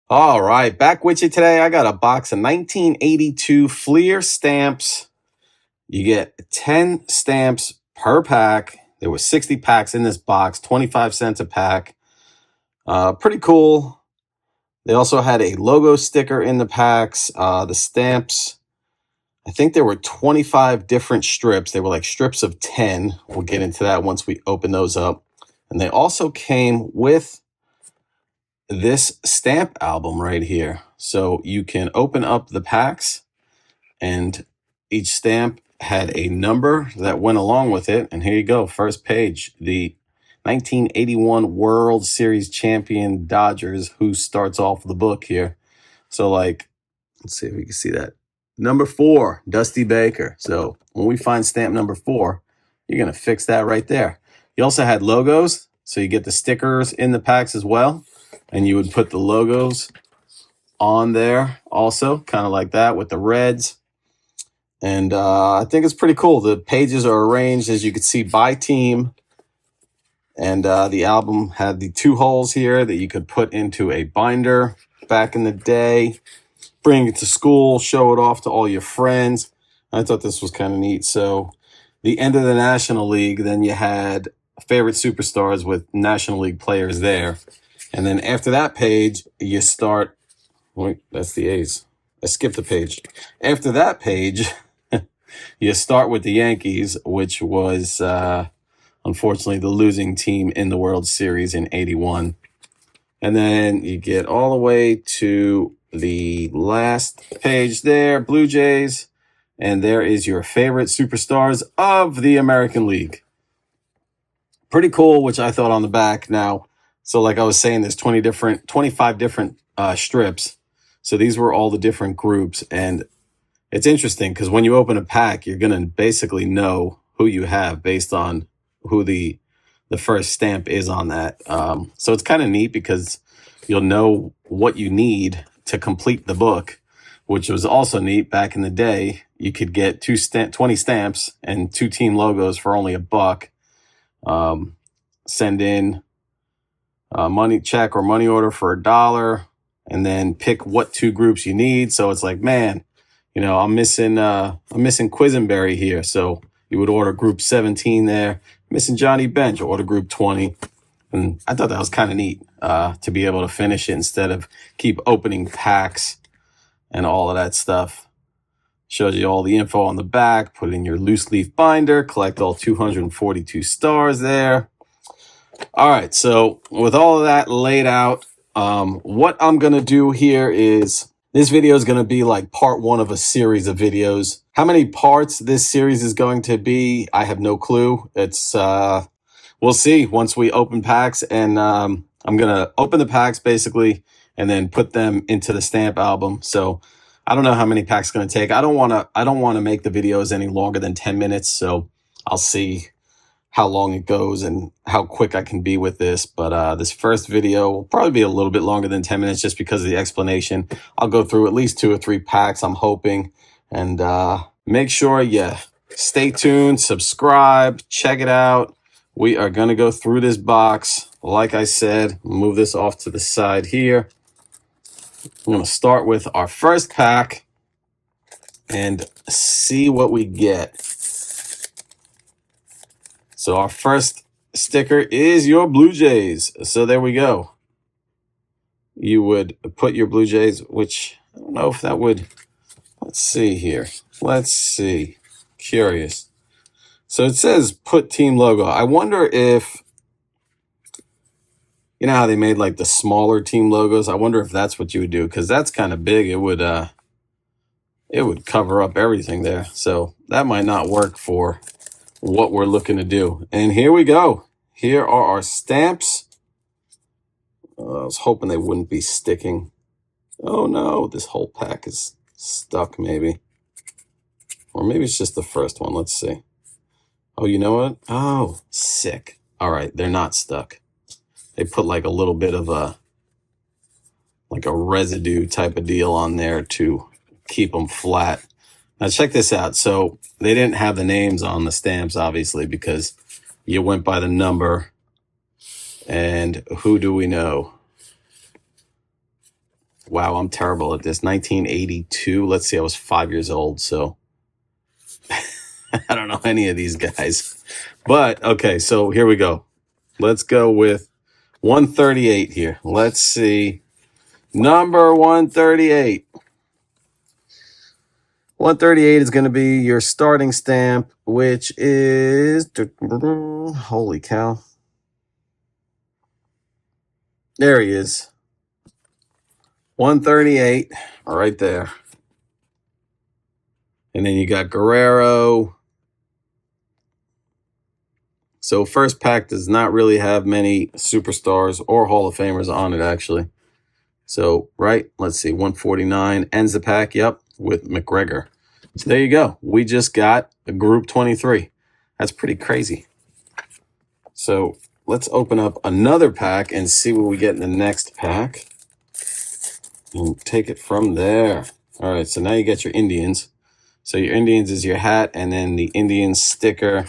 All right, back with you today. I got a box of 1982 Fleer stamps. You get 10 stamps per pack. There were 60 packs in this box, 25 cents a pack. Pretty cool. They also had a logo sticker in the packs. The stamps, I think there were 25 different strips. They were like strips of 10. We'll get into that once we open those up. And they also came with this stamp album right here. So you can open up the packs and each stamp had a number that went along with it. And here you go. First page, the 1981 World Series champion Dodgers, who starts off the book here. So like, let's see if we can see that. Number 4, Dusty Baker. So when we find stamp number 4, you're going to fix that right there. You also had logos. So you get the stickers in the packs as well. And you would put the logos on there also, kind of like that with the reds. And I think it's pretty cool. The pages are arranged, as you can see, by team. And the album had the 2 holes here that you could put into a binder back in the day. Bring it to school, show it off to all your friends. I thought this was kind of neat. So the end of the National League, then you had favorite superstars with National League players there. And then after that page, you start, wait, that's the A's. I skipped a page. After that page, you start with the Yankees, which was unfortunately the losing team in the World Series in 81. And then you get all the way to the last page there, Blue Jays. And there is your favorite superstars of the American League. Pretty cool, which I thought on the back. Now, so like I was saying, there's 25 different strips. So these were all the different groups. And it's interesting because when you open a pack, you're going to basically know who you have based on who the first stamp is on that. So it's kind of neat because you'll know what you need to complete the book, which was also neat. Back in the day, you could get 20 stamps and 2 team logos for only $1. Send in money check or money order for $1 and then pick what 2 groups you need. So it's like, man, you know, I'm missing Quisenberry here. So you would order group 17 there. Missing Johnny Bench, order group 20. And I thought that was kind of neat to be able to finish it instead of keep opening packs and all of that stuff. Shows you all the info on the back. Put in your loose leaf binder. Collect all 242 stars there. All right, so with all of that laid out, what I'm going to do here is this video is going to be like part 1 of a series of videos. How many parts this series is going to be, I have no clue. It's we'll see once we open packs, and I'm going to open the packs basically and then put them into the stamp album. So I don't know how many packs it's going to take. I don't want to make the videos any longer than 10 minutes, so I'll see how long it goes and how quick I can be with this. But this first video will probably be a little bit longer than 10 minutes just because of the explanation. I'll go through at least 2 or 3 packs, I'm hoping. And make sure you stay tuned, subscribe, check it out. We are going to go through this box. Like I said, move this off to the side here. I'm going to start with our first pack and see what we get. So our first sticker is your Blue Jays. So there we go. You would put your Blue Jays, which I don't know if that would, let's see here. Let's see. Curious. So it says put team logo. I wonder if, you know how they made like the smaller team logos? I wonder if that's what you would do, because that's kind of big. It would cover up everything there. So that might not work for what we're looking to do. And here we go. Here are our stamps. I was hoping they wouldn't be sticking. Oh no, this whole pack is stuck maybe. Or maybe it's just the first one. Let's see. Oh, you know what? Oh, sick. All right, they're not stuck. They put like a little bit of a residue type of deal on there to keep them flat. Now check this out. So they didn't have the names on the stamps, obviously, because you went by the number. And who do we know? Wow, I'm terrible at this. 1982. Let's see, I was 5 years old, so I don't know any of these guys. But okay, so here we go. Let's go with 138 here. Let's see. Number 138. 138 is going to be your starting stamp, which is, holy cow. There he is. 138 right there. And then you got Guerrero. So first pack does not really have many superstars or Hall of Famers on it, actually. So, right, let's see, 149 ends the pack, yep, with McGregor. So there you go. We just got a Group 23. That's pretty crazy. So let's open up another pack and see what we get in the next pack. And take it from there. All right, so now you get your Indians. So your Indians is your hat, and then the Indian sticker,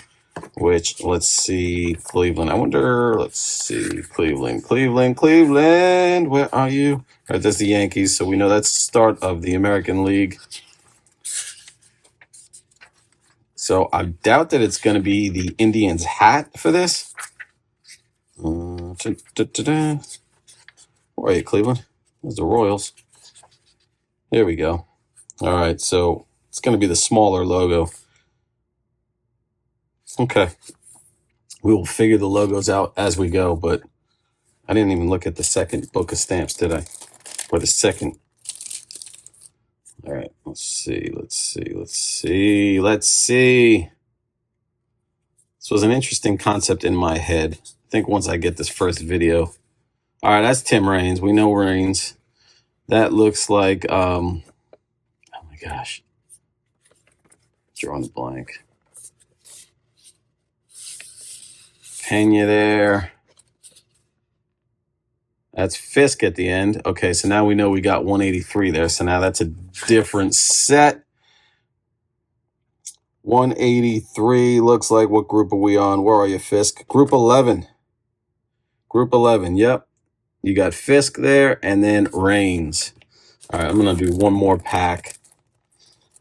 which, let's see, Cleveland. I wonder, let's see, Cleveland. Where are you? All right, that's the Yankees, so we know that's the start of the American League. So I doubt that it's going to be the Indians hat for this. Where are you, Cleveland? There's the Royals. There we go. All right, so it's going to be the smaller logo. Okay. We will figure the logos out as we go, but I didn't even look at the second book of stamps, did I? Or the second. All right, let's see. This was an interesting concept in my head. I think once I get this first video. All right, that's Tim Raines. We know Raines. That looks like, oh my gosh. Drawing a blank. Pena there. That's Fisk at the end. Okay, so now we know we got 183 there. So now that's a different set. 183 looks like, what group are we on? Where are you, Fisk? Group 11. Group 11, yep. You got Fisk there and then Raines. All right, I'm going to do one more pack.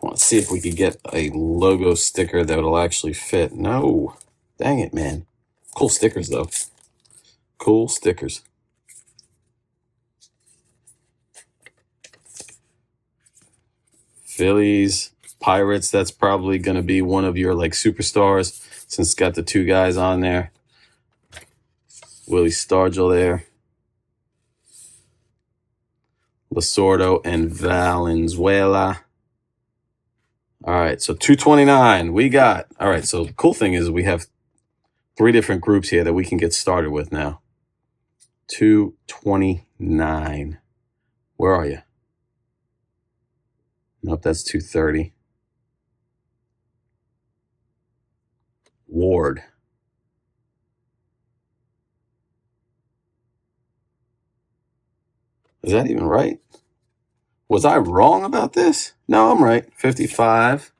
I want to see if we could get a logo sticker that will actually fit. No. Dang it, man. Cool stickers, though. Cool stickers. Phillies, Pirates, that's probably going to be one of your, like, superstars, since it's got the two guys on there. Willie Stargell there. Lasordo and Valenzuela. All right, so 229 we got. All right, so the cool thing is we have 3 different groups here that we can get started with now. 229. Where are you? Nope, that's 230. Ward. Is that even right? Was I wrong about this? No, I'm right. 55.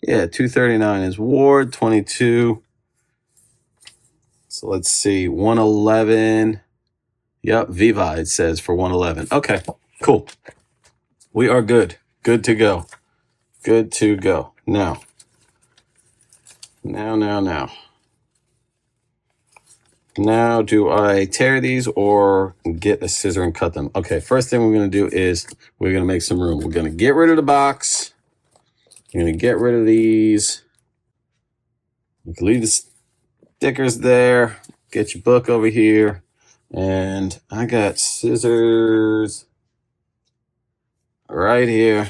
Yeah, 239 is Ward. 22. So let's see. 111. Yep, Viva, it says, for 111. Okay, cool. We are good. Good to go. Good to go. Now. Now, do I tear these or get a scissor and cut them? Okay, first thing we're going to do is we're going to make some room. We're going to get rid of the box. We're going to get rid of these. You can leave the stickers there. Get your book over here. And I got scissors right here.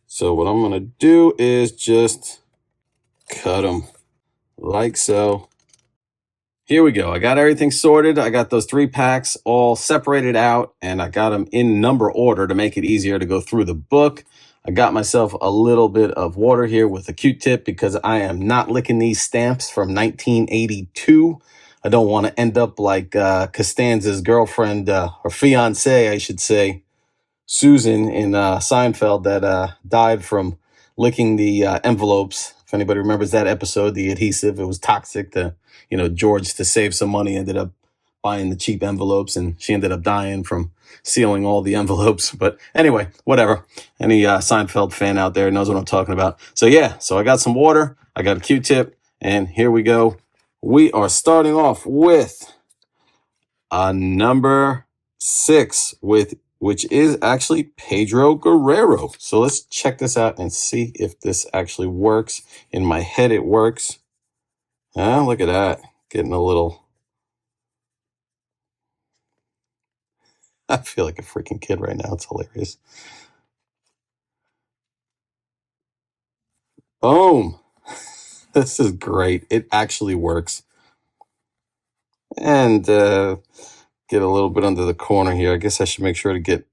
So what I'm going to do is just cut them like so. Here we go. I got everything sorted. I got those 3 packs all separated out, and I got them in number order to make it easier to go through the book. I got myself a little bit of water here with a Q-tip because I am not licking these stamps from 1982. I don't want to end up like Costanza's girlfriend, or fiance, I should say, Susan in Seinfeld, that died from licking the envelopes. If anybody remembers that episode, the adhesive, it was toxic. George, to save some money, ended up buying the cheap envelopes, and she ended up dying from sealing all the envelopes. But anyway, whatever. Any Seinfeld fan out there knows what I'm talking about. So yeah, so I got some water, I got a Q-tip, and here we go. We are starting off with number 6, which is actually Pedro Guerrero. So let's check this out and see if this actually works. In my head, it works. Look at that. Getting a little... I feel like a freaking kid right now. It's hilarious. Boom. This is great. It actually works. And get a little bit under the corner here. I guess I should make sure to get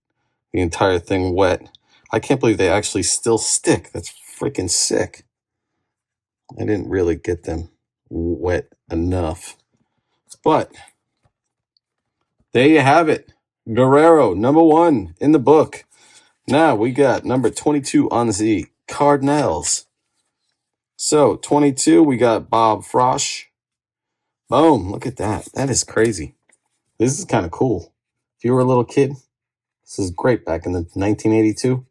the entire thing wet. I can't believe they actually still stick. That's freaking sick. I didn't really get them wet enough. But there you have it. Guerrero, number 1 in the book. Now we got number 22 on the Cardinals. So 22, we got Bob Frosch. Boom, look at that. That is crazy. This is kind of cool. If you were a little kid, this is great back in the 1982.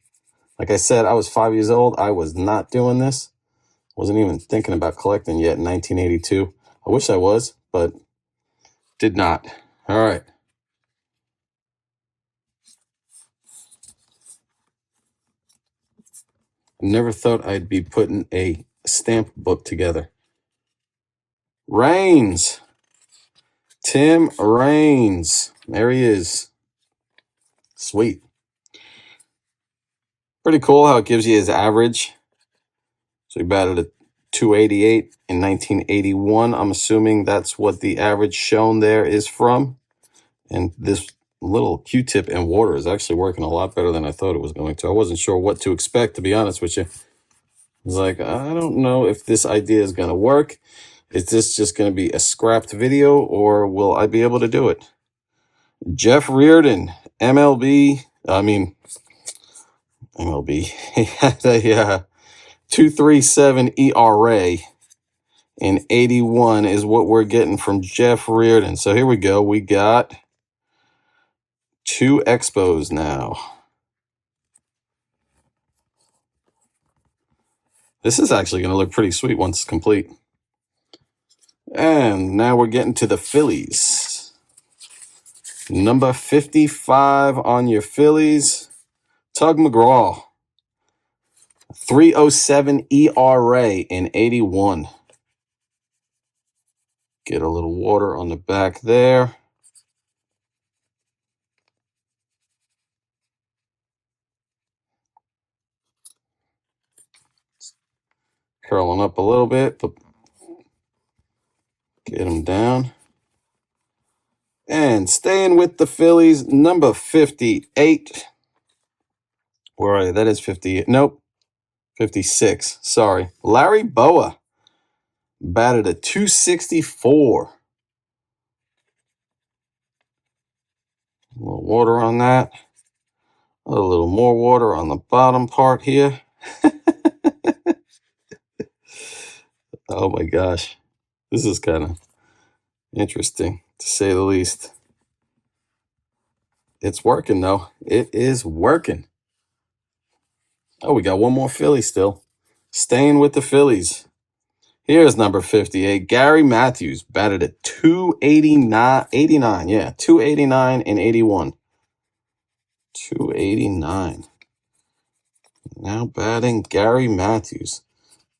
Like I said, I was 5 years old. I was not doing this. Wasn't even thinking about collecting yet in 1982. I wish I was, but did not. All right. Never thought I'd be putting a stamp book together. Raines. Tim Raines. There he is. Sweet. Pretty cool how it gives you his average. So he batted a 288 in 1981. I'm assuming that's what the average shown there is from. And this little Q-tip and water is actually working a lot better than I thought it was going to. I wasn't sure what to expect, to be honest with you. I was like, I don't know if this idea is going to work. Is this just going to be a scrapped video, or will I be able to do it? Jeff Reardon, MLB. He had a 2.37 ERA in 81 is what we're getting from Jeff Reardon. So here we go. We got 2 expos now. This is actually going to look pretty sweet once it's complete. And now we're getting to the Phillies. Number 55 on your Phillies, Tug McGraw. 3.07 ERA in 81. Get a little water on the back there. Curling up a little bit, but get him down. And staying with the Phillies, number 58. Where are you? That is 58. Nope. 56. Sorry. Larry Boa batted a 264. A little water on that. A little more water on the bottom part here. Oh my gosh. This is kind of interesting, to say the least. It's working, though. It is working. Oh, we got one more Philly still. Staying with the Phillies. Here's number 58. Gary Matthews batted at 289. Yeah, 289 and 81. 289. Now batting Gary Matthews.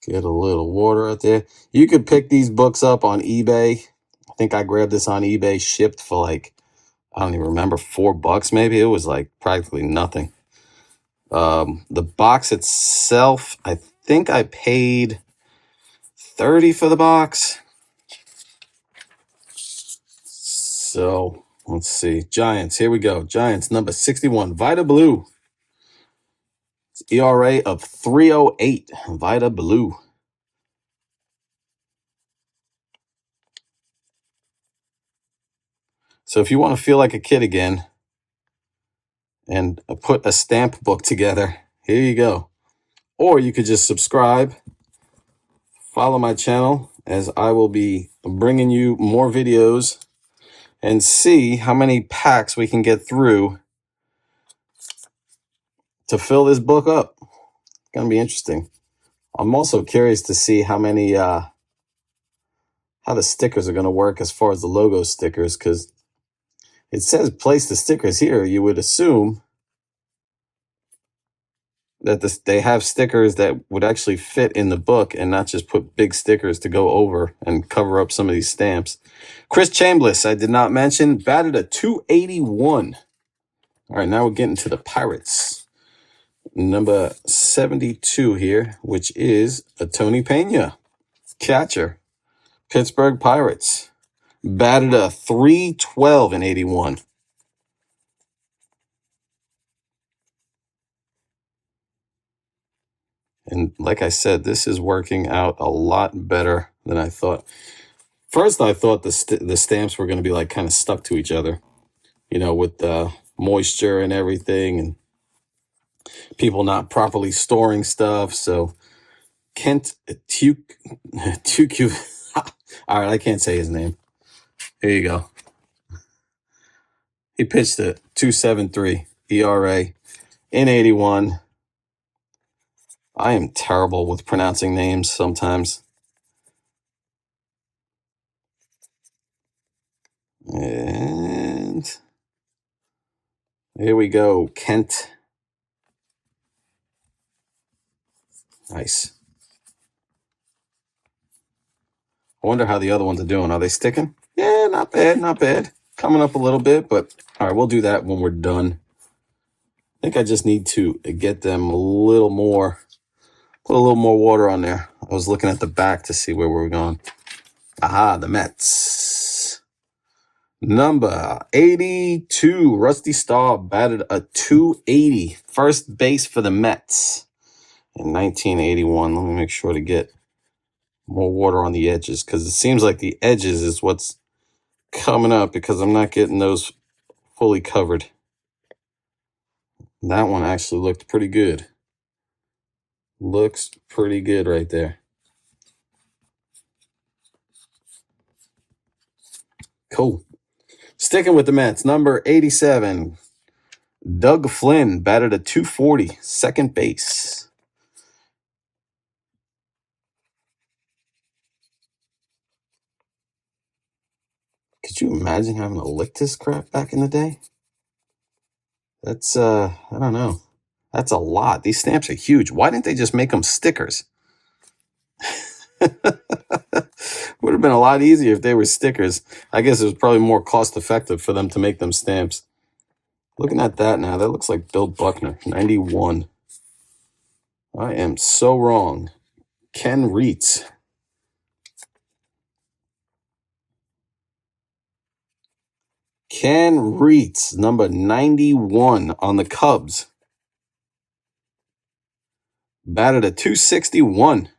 Get a little water out there. You could pick these books up on eBay. I think I grabbed this on eBay, shipped for like, I don't even remember, $4 maybe. It was like practically nothing. The box itself, I think I paid $30 for the box. So let's see. Giants, here we go. Giants, number 61, Vida Blue. It's ERA of 3.08. Vida Blue. So if you want to feel like a kid again and put a stamp book together, here you go. Or you could just subscribe, follow my channel, as I will be bringing you more videos and see how many packs we can get through to fill this book up. It's going to be interesting. I'm also curious to see how many, how the stickers are going to work as far as the logo stickers, because it says place the stickers here. You would assume that they have stickers that would actually fit in the book and not just put big stickers to go over and cover up some of these stamps. Chris Chambliss, I did not mention, batted a .281. All right, now we're getting to the Pirates. Number 72 here, which is a Tony Pena, catcher. Pittsburgh Pirates. Batted a .312 in 81. And like I said, this is working out a lot better than I thought. First, I thought the stamps were going to be like kind of stuck to each other, you know, with the moisture and everything and people not properly storing stuff. So Kent Tuque. All right, I can't say his name. Here you go. He pitched a .273 ERA in 81. I am terrible with pronouncing names sometimes. And here we go, Kent. Nice. I wonder how the other ones are doing. Are they sticking? Yeah, not bad, not bad. Coming up a little bit, but all right, we'll do that when we're done. I think I just need to get them a little more, put a little more water on there. I was looking at the back to see where we were going. Aha, the Mets. Number 82, Rusty Staub batted a .280. First base for the Mets in 1981. Let me make sure to get more water on the edges, because it seems like the edges is what's coming up because I'm not getting those fully covered. That one actually looked pretty good. Looks pretty good right there. Cool. Sticking with the Mets, number 87, Doug Flynn batted a .240, second base. Could you imagine having to lick this crap back in the day? That's, I don't know. That's a lot. These stamps are huge. Why didn't they just make them stickers? Would have been a lot easier if they were stickers. I guess it was probably more cost effective for them to make them stamps. Looking at that now, that looks like Bill Buckner, 91. I am so wrong. Ken Reitz. Ken Reitz, number 91 on the Cubs. Batted a .261.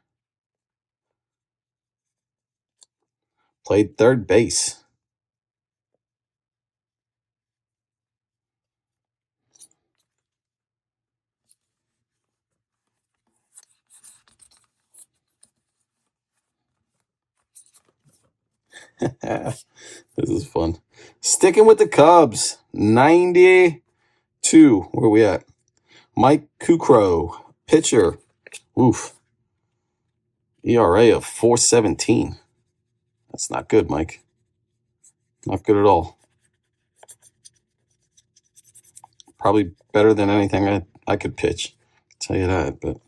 Played third base. This is fun. Sticking with the Cubs, 92. Where are we at? Mike Kukrow, pitcher. Oof. ERA of .417. That's not good, Mike. Not good at all. Probably better than anything I could pitch. I'll tell you that. But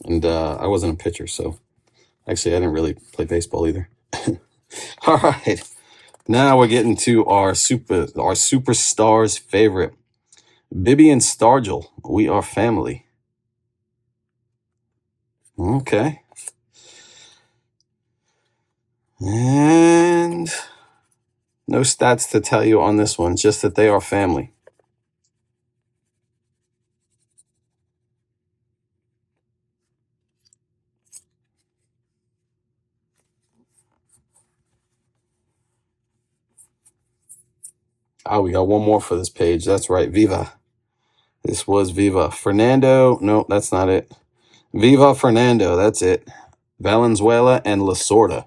I wasn't a pitcher, so actually I didn't really play baseball either. All right. Now we're getting to our superstars favorite. Vivian Stargell. We are family. Okay. And no stats to tell you on this one, just that they are family. Oh, we got one more for this page. That's right, Viva. This was Viva. Fernando. No, that's not it. Viva Fernando. That's it. Valenzuela and Lasorda.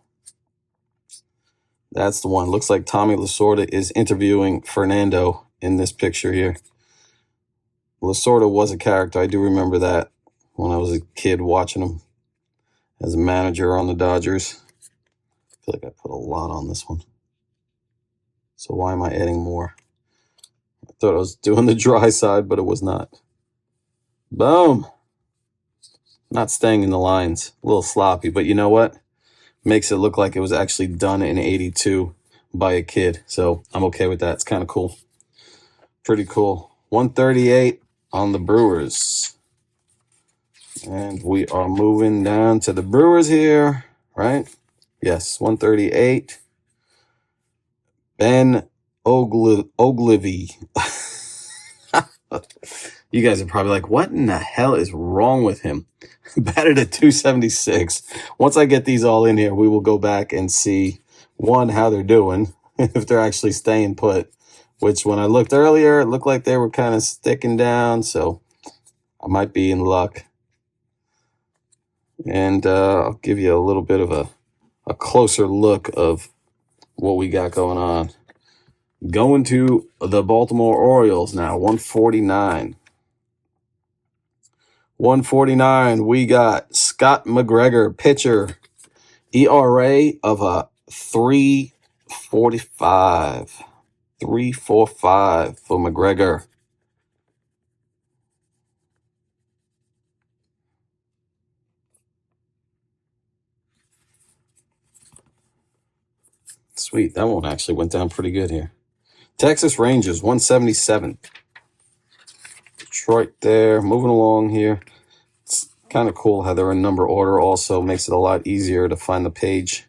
That's the one. Looks like Tommy Lasorda is interviewing Fernando in this picture here. Lasorda was a character. I do remember that when I was a kid watching him as a manager on the Dodgers. I feel like I put a lot on this one. So why am I adding more? I thought I was doing the dry side, but it was not. Boom. Not staying in the lines. A little sloppy, but you know what? Makes it look like it was actually done in 82 by a kid. So I'm okay with that. It's kind of cool. Pretty cool. 138 on the Brewers. And we are moving down to the Brewers here, right? Yes, 138. Ben Oglivie. You guys are probably like, what in the hell is wrong with him? Batted at 276. Once I get these all in here, we will go back and see, one, how they're doing, if they're actually staying put, which when I looked earlier, it looked like they were kind of sticking down, so I might be in luck. And I'll give you a little bit of a closer look of what we got going on. Going to the Baltimore Orioles now, 149. 149, we got Scott McGregor, pitcher, ERA of a 3.45. 3.45 for McGregor. Sweet, that one actually went down pretty good here. Texas Rangers, 177. Detroit there, moving along here. It's kind of cool how they're in number order. Also makes it a lot easier to find the page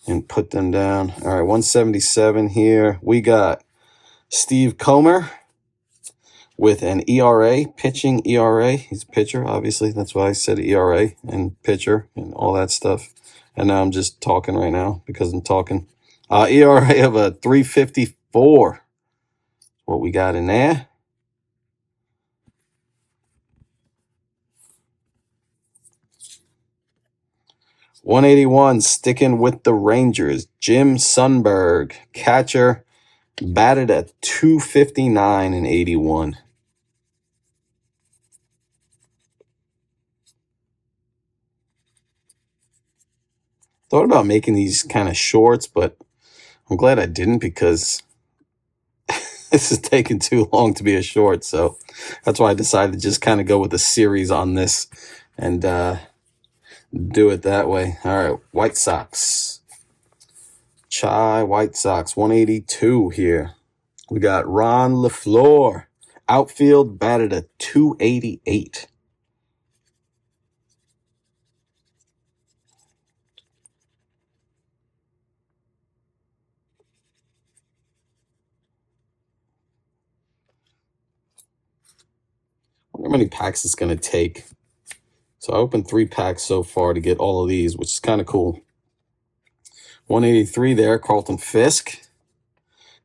and put them down. All right, 177 here. We got Steve Comer with an ERA, pitching ERA. He's a pitcher, obviously. That's why I said ERA and pitcher and all that stuff. And now I'm just talking right now because I'm talking. ERA of a 3.54. What we got in there. .181, sticking with the Rangers. Jim Sundberg, catcher, batted at 259 in 81. Thought about making these kind of shorts, but I'm glad I didn't because this is taking too long to be a short. So that's why I decided to just kind of go with a series on this and do it that way. All right, White Sox. White Sox, 182 here. We got Ron LaFleur, outfield, batted at 288. I wonder how many packs it's going to take. So I opened 3 packs so far to get all of these, which is kind of cool. 183 there, Carlton Fisk.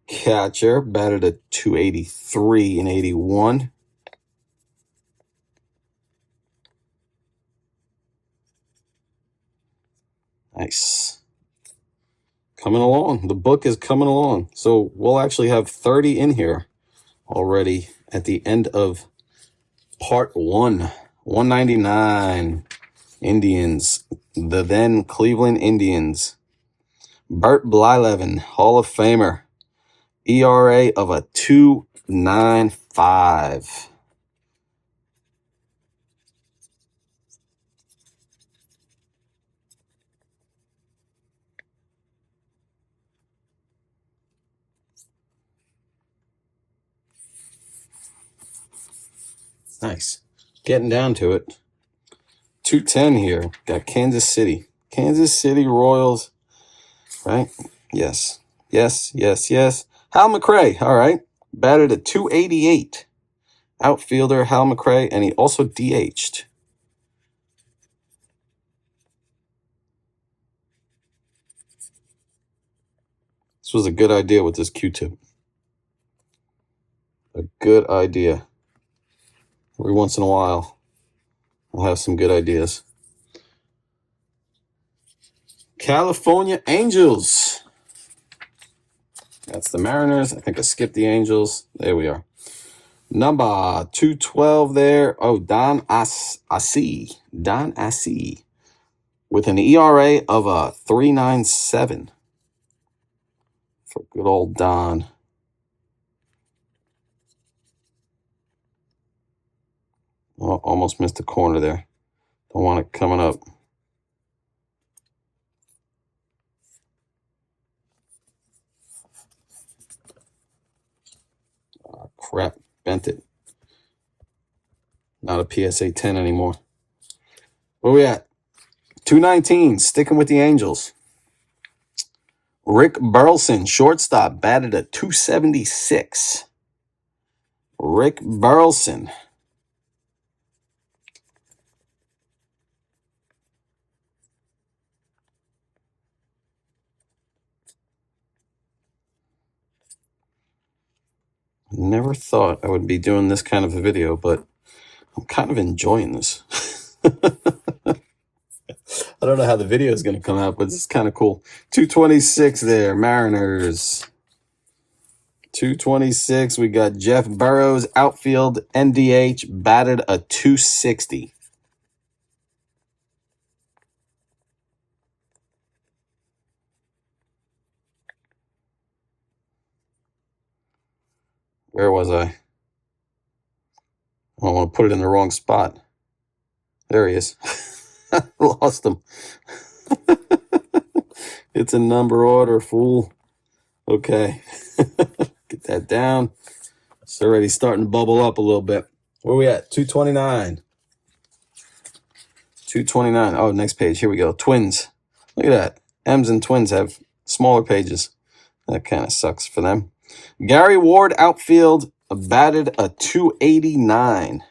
Catcher, batted at 283 in 81. Nice. Coming along. The book is coming along. So we'll actually have 30 in here already at the end of part 1. 199. Indians. The then Cleveland Indians. Bert Blyleven, Hall of Famer. ERA of a 2.95. Nice. Getting down to it. 210 here. Got Kansas City. Kansas City Royals. Right? Yes. Yes, yes, yes. Hal McRae. All right. Batted at 288. Outfielder Hal McRae, and he also DH'd. This was a good idea with this Q-tip. A good idea. Every once in a while, I'll have some good ideas. California Angels. That's the Mariners. I think I skipped the Angels. There we are. Number 212 there. Oh, Don Assi. Don Assi. With an ERA of a 3.97. For good old Don. Oh, almost missed the corner there. Don't want it coming up. Oh, crap. Bent it. Not a PSA 10 anymore. Where we at? 219. Sticking with the Angels. Rick Burleson, shortstop, batted at 276. Rick Burleson. Never thought I would be doing this kind of a video, but I'm kind of enjoying this. I don't know how the video is going to come out, but it's kind of cool. 226 there, Mariners. 226, we got Jeff Burrows, outfield, NDH, batted a 260. Where was I? I don't want to put it in the wrong spot. There he is. Lost him. It's a number order, fool. Okay. Get that down. It's already starting to bubble up a little bit. Where are we at? 229. 229. Oh, next page. Here we go. Twins. Look at that. M's and Twins have smaller pages. That kind of sucks for them. Gary Ward, outfield, batted a 289.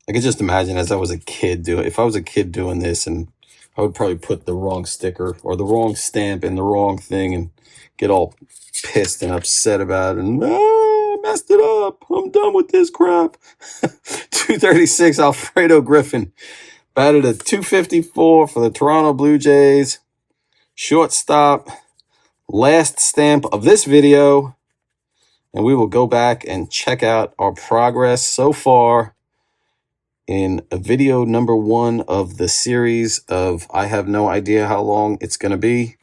I could just imagine as I was a kid if I was a kid doing this, and I would probably put the wrong sticker or the wrong stamp in the wrong thing and get all pissed and upset about it. And I messed it up. I'm done with this crap. 236, Alfredo Griffin. Batted at 254 for the Toronto Blue Jays. Shortstop. Last stamp of this video. And we will go back and check out our progress so far in video number 1 of the series of I have no idea how long it's going to be,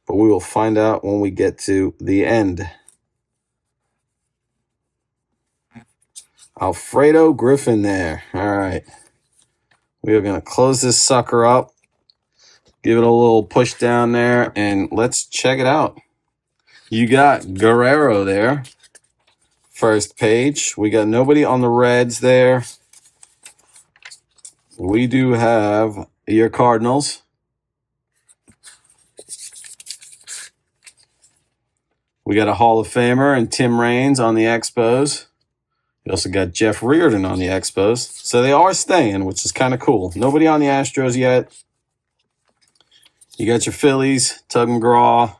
but we will find out when we get to the end. Alfredo Griffin there. All right. We are going to close this sucker up, give it a little push down there, and let's check it out. You got Guerrero there. First page. We got nobody on the Reds there. We do have your Cardinals. We got a Hall of Famer and Tim Raines on the Expos. We also got Jeff Reardon on the Expos. So they are staying, which is kind of cool. Nobody on the Astros yet. You got your Phillies, Tug McGraw,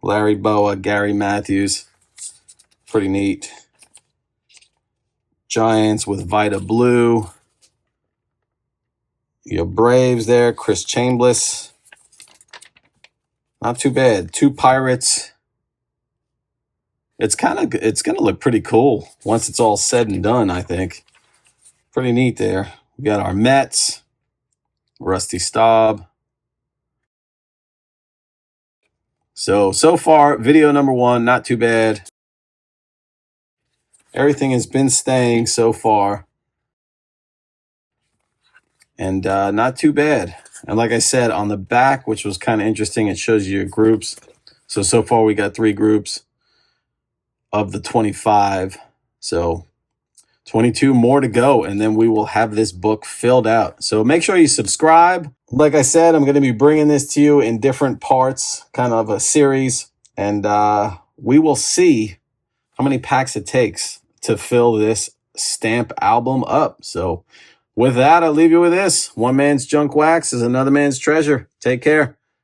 Larry Boa, Gary Matthews. Pretty neat. Giants with Vita Blue. Your Braves there, Chris Chambliss. Not too bad. 2 Pirates. It's going to look pretty cool once it's all said and done, I think. Pretty neat there. We got our Mets. Rusty Staub. So far, video number 1, not too bad. Everything has been staying so far. And not too bad. And like I said, on the back, which was kind of interesting, it shows you your groups. So far we got 3 groups of the 25. So 22 more to go, and then we will have this book filled out. So make sure you subscribe. Like I said, I'm going to be bringing this to you in different parts, kind of a series. And we will see how many packs it takes to fill this stamp album up. So with that, I'll leave you with this. One man's junk wax is another man's treasure. Take care.